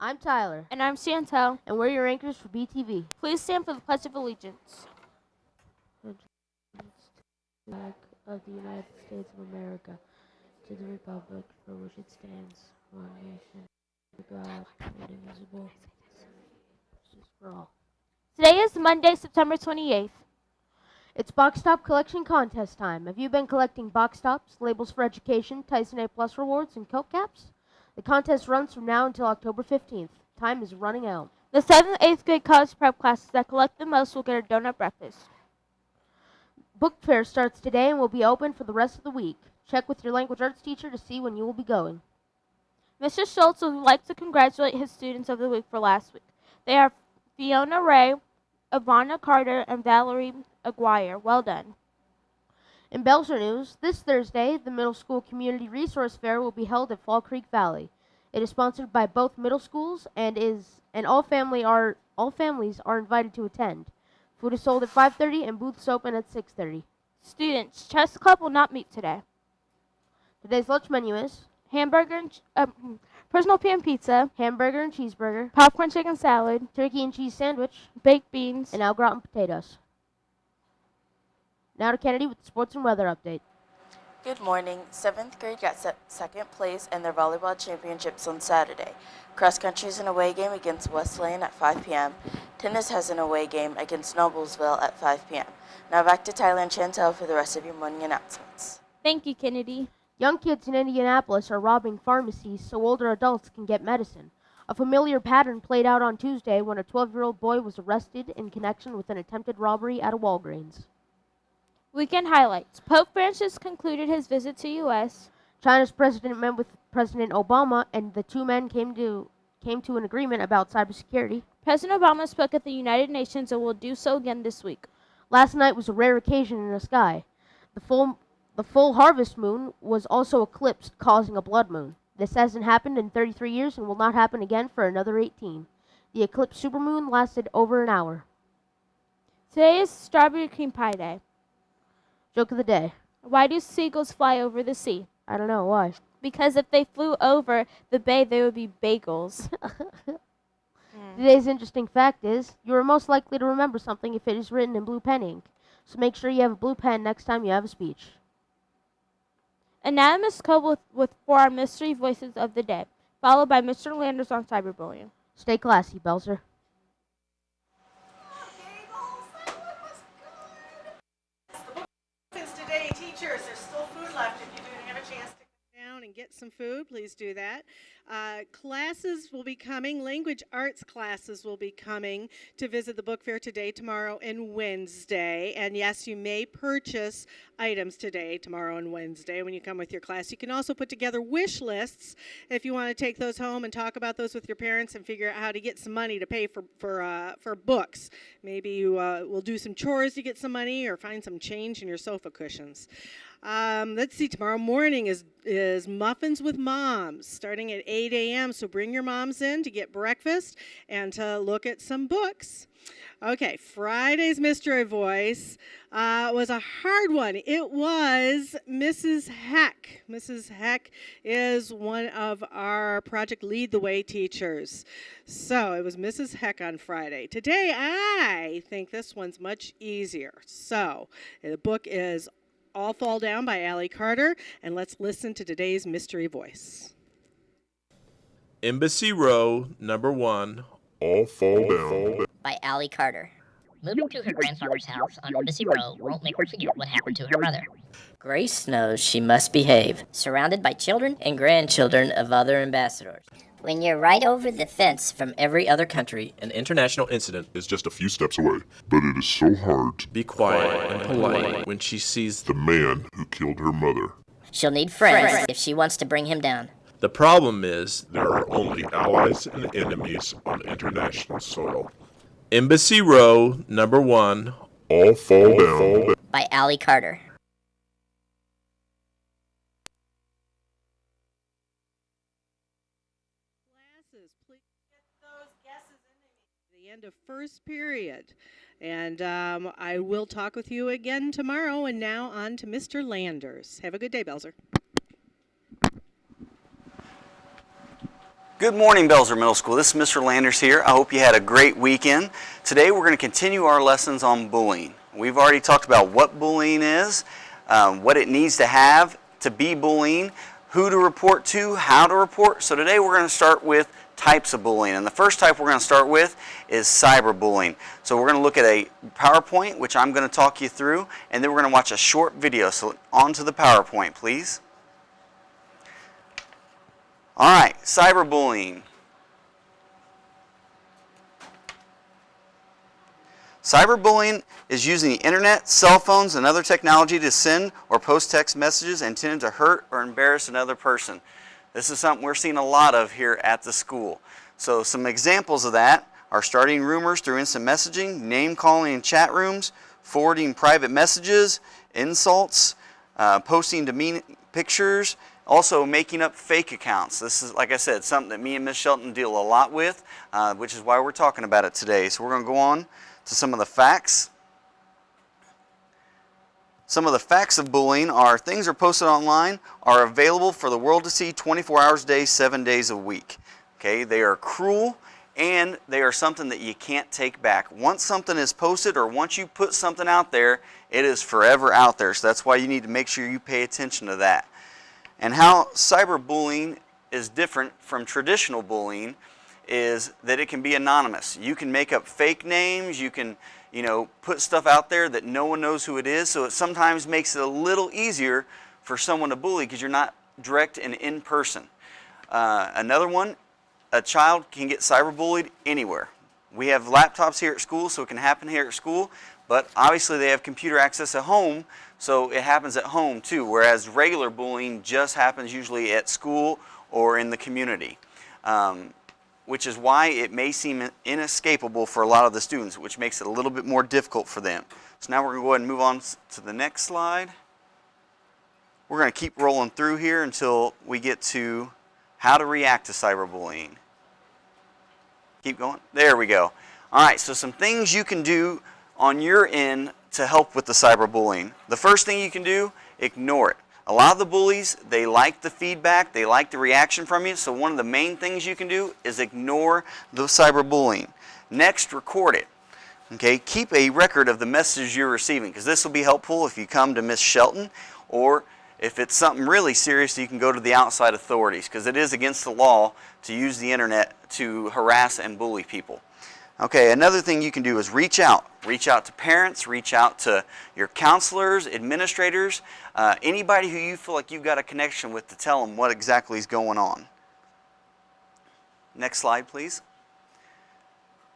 I'm Tyler. And I'm Chantel. And we're your anchors for BTV. Please stand for the Pledge of Allegiance. Flag of the United States of America, to the republic for which it stands, one nation, under God, indivisible, justice for all. Today is Monday, September 28th. It's Box Top Collection Contest time. Have you been collecting box tops, labels for education, Tyson A Plus rewards, and coat caps? The contest runs from now until October 15th. Time is running out. The 7th and 8th grade college prep classes that collect the most will get a donut breakfast. Book fair starts today and will be open for the rest of the week. Check with your language arts teacher to see when you will be going. Mr. Schultz would like to congratulate his students of the week for last week. They are Fiona Ray, Ivana Carter, and Valerie Aguirre. Well done. In Belzer news, this Thursday, the Middle School Community Resource Fair will be held at Fall Creek Valley. It is sponsored by both middle schools and all families are invited to attend. Food is sold at 5:30 and booths open at 6:30. Students, Chess Club will not meet today. Today's lunch menu is hamburger and personal pan pizza, hamburger and cheeseburger, popcorn chicken salad, turkey and cheese sandwich, baked beans, and au gratin potatoes. Now to Kennedy with the sports and weather update. Good morning. 7th grade got second place in their volleyball championships on Saturday. Cross country is an away game against West Lane at 5 p.m. Tennis has an away game against Noblesville at 5 p.m. Now back to Tyler and Chantel for the rest of your morning announcements. Thank you, Kennedy. Young kids in Indianapolis are robbing pharmacies so older adults can get medicine. A familiar pattern played out on Tuesday when a 12-year-old boy was arrested in connection with an attempted robbery at a Walgreens. Weekend highlights. Pope Francis concluded his visit to U.S. China's president met with President Obama, and the two men came to an agreement about cybersecurity. President Obama spoke at the United Nations and will do so again this week. Last night was a rare occasion in the sky. The full harvest moon was also eclipsed, causing a blood moon. This hasn't happened in 33 years and will not happen again for another 18. The eclipsed supermoon lasted over an hour. Today is Strawberry Cream Pie Day. Joke of the day. Why do seagulls fly over the sea? I don't know. Why? Because if they flew over the bay, they would be bagels. Today's interesting fact is, you are most likely to remember something if it is written in blue pen ink. So make sure you have a blue pen next time you have a speech. Anonymous code for our mystery voices of the day, followed by Mr. Landers on cyberbullying. Stay classy, Belzer. Today, teachers, there's still food left if you do have a chance to come down and get some food. Please do that. Classes will be coming. Language arts classes will be coming to visit the book fair today, tomorrow, and Wednesday. And yes, you may purchase items today, tomorrow, and Wednesday when you come with your class. You can also put together wish lists if you want to take those home and talk about those with your parents and figure out how to get some money to pay for books. Maybe you will do some chores to get some money or find some change in your sofa cushions. Let's see, tomorrow morning is Muffins with Moms, starting at 8 a.m., so bring your moms in to get breakfast and to look at some books. Okay, Friday's Mystery Voice was a hard one. It was Mrs. Heck. Mrs. Heck is one of our Project Lead the Way teachers. So it was Mrs. Heck on Friday. Today, I think this one's much easier. So the book is All Fall Down by Allie Carter, and let's listen to today's Mystery Voice. Embassy Row, number 1, All Fall Down. By Allie Carter. Moving to her grandfather's house on Embassy Row won't make her forget what happened to her mother. Grace knows she must behave, surrounded by children and grandchildren of other ambassadors. When you're right over the fence from every other country, An international incident is just a few steps away, but it is so hard to be quiet and polite when she sees the man who killed her mother. she'll need friends if she wants to bring him down. The problem is There are only allies and enemies on international soil. Embassy Row, number 1, All Fall Down. By Allie Carter. Classes, please get those guesses in the end of first period. And I will talk with you again tomorrow. And now on to Mr. Landers. Have a good day, Belzer. Good morning, Belzer Middle School. This is Mr. Landers here. I hope you had a great weekend. Today we're going to continue our lessons on bullying. We've already talked about what bullying is, what it needs to have to be bullying, who to report to, how to report. So today we're going to start with types of bullying. And the first type we're going to start with is cyberbullying. So we're going to look at a PowerPoint, which I'm going to talk you through, and then we're going to watch a short video. So on to the PowerPoint, please. All right, cyberbullying. Cyberbullying is using the internet, cell phones, and other technology to send or post text messages intended to hurt or embarrass another person. This is something we're seeing a lot of here at the school. So some examples of that are starting rumors through instant messaging, name calling in chat rooms, forwarding private messages, insults, posting demeaning pictures, also making up fake accounts. This is, like I said, something that me and Ms. Shelton deal a lot with, which is why we're talking about it today. So we're going to go on to some of the facts. Some of the facts of bullying are things are posted online are available for the world to see 24 hours a day, 7 days a week. Okay, they are cruel and they are something that you can't take back. Once something is posted or once you put something out there, it is forever out there. So that's why you need to make sure you pay attention to that. And how cyberbullying is different from traditional bullying is that it can be anonymous. You can make up fake names, you can, put stuff out there that no one knows who it is, so it sometimes makes it a little easier for someone to bully because you're not direct and in person. Another one, a child can get cyberbullied anywhere. We have laptops here at school, so it can happen here at school, but obviously they have computer access at home, so it happens at home too, whereas regular bullying just happens usually at school or in the community, which is why it may seem inescapable for a lot of the students, which makes it a little bit more difficult for them. So now we're going to go ahead and move on to the next slide. We're going to keep rolling through here until we get to how to react to cyberbullying. Keep going. There we go. All right, so some things you can do on your end to help with the cyberbullying. The first thing you can do, ignore it. A lot of the bullies, they like the feedback, they like the reaction from you, so one of the main things you can do is ignore the cyberbullying. Next, record it. Okay, keep a record of the messages you're receiving, because this will be helpful if you come to Miss Shelton, or if it's something really serious, you can go to the outside authorities, because it is against the law to use the internet to harass and bully people. Okay, another thing you can do is reach out. Reach out to parents, reach out to your counselors, administrators, anybody who you feel like you've got a connection with to tell them what exactly is going on. Next slide, please.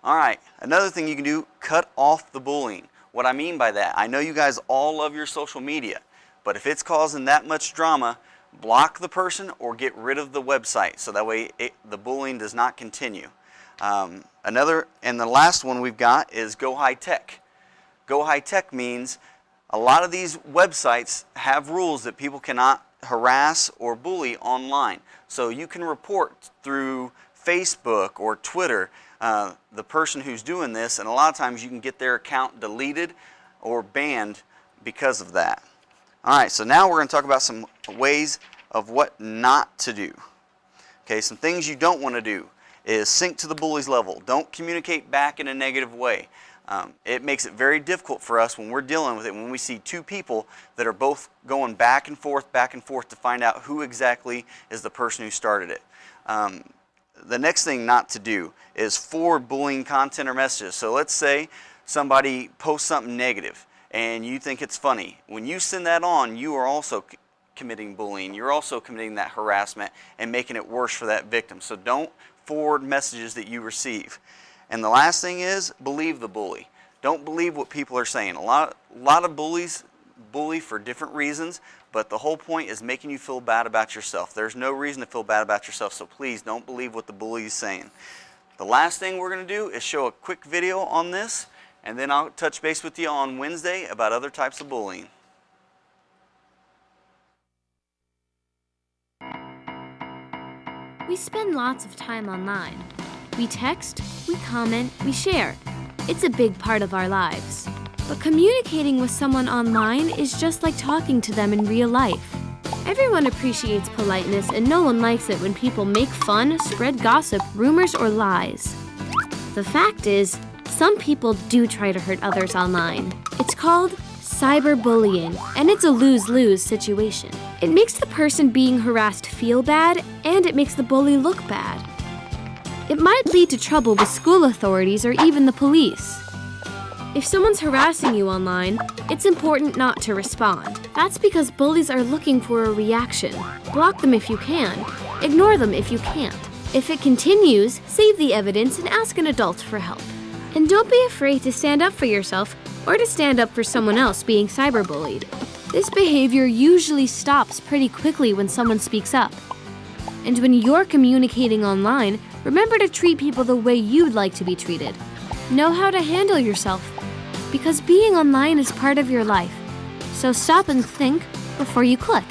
All right, another thing you can do, cut off the bullying. What I mean by that, I know you guys all love your social media, but if it's causing that much drama, block the person or get rid of the website so that way the bullying does not continue. Another, and the last one we've got is go high tech. Go high tech means a lot of these websites have rules that people cannot harass or bully online. So you can report through Facebook or Twitter the person who's doing this, and a lot of times you can get their account deleted or banned because of that. All right, so now we're going to talk about some ways of what not to do. Okay, some things you don't want to do is sink to the bully's level. Don't communicate back in a negative way. It makes it very difficult for us when we're dealing with it, when we see two people that are both going back and forth to find out who exactly is the person who started it. The next thing not to do is forward bullying content or messages. So let's say somebody posts something negative and you think it's funny. When you send that on, you are also committing bullying. You're also committing that harassment and making it worse for that victim. So don't forward messages that you receive. And the last thing is believe the bully. Don't believe what people are saying. A lot of bullies bully for different reasons, but the whole point is making you feel bad about yourself. There's no reason to feel bad about yourself, so please don't believe what the bully is saying. The last thing we're going to do is show a quick video on this, and then I'll touch base with you on Wednesday about other types of bullying. We spend lots of time online. We text, we comment, we share. It's a big part of our lives. But communicating with someone online is just like talking to them in real life. Everyone appreciates politeness, and no one likes it when people make fun, spread gossip, rumors, or lies. The fact is, some people do try to hurt others online. It's called cyberbullying, and it's a lose-lose situation. It makes the person being harassed feel bad, and it makes the bully look bad. It might lead to trouble with school authorities or even the police. If someone's harassing you online, it's important not to respond. That's because bullies are looking for a reaction. Block them if you can. Ignore them if you can't. If it continues, save the evidence and ask an adult for help. And don't be afraid to stand up for yourself or to stand up for someone else being cyberbullied. This behavior usually stops pretty quickly when someone speaks up. And when you're communicating online, remember to treat people the way you'd like to be treated. Know how to handle yourself, because being online is part of your life. So stop and think before you click.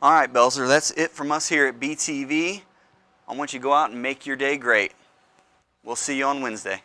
All right, Belzer, that's it from us here at BTV. I want you to go out and make your day great. We'll see you on Wednesday.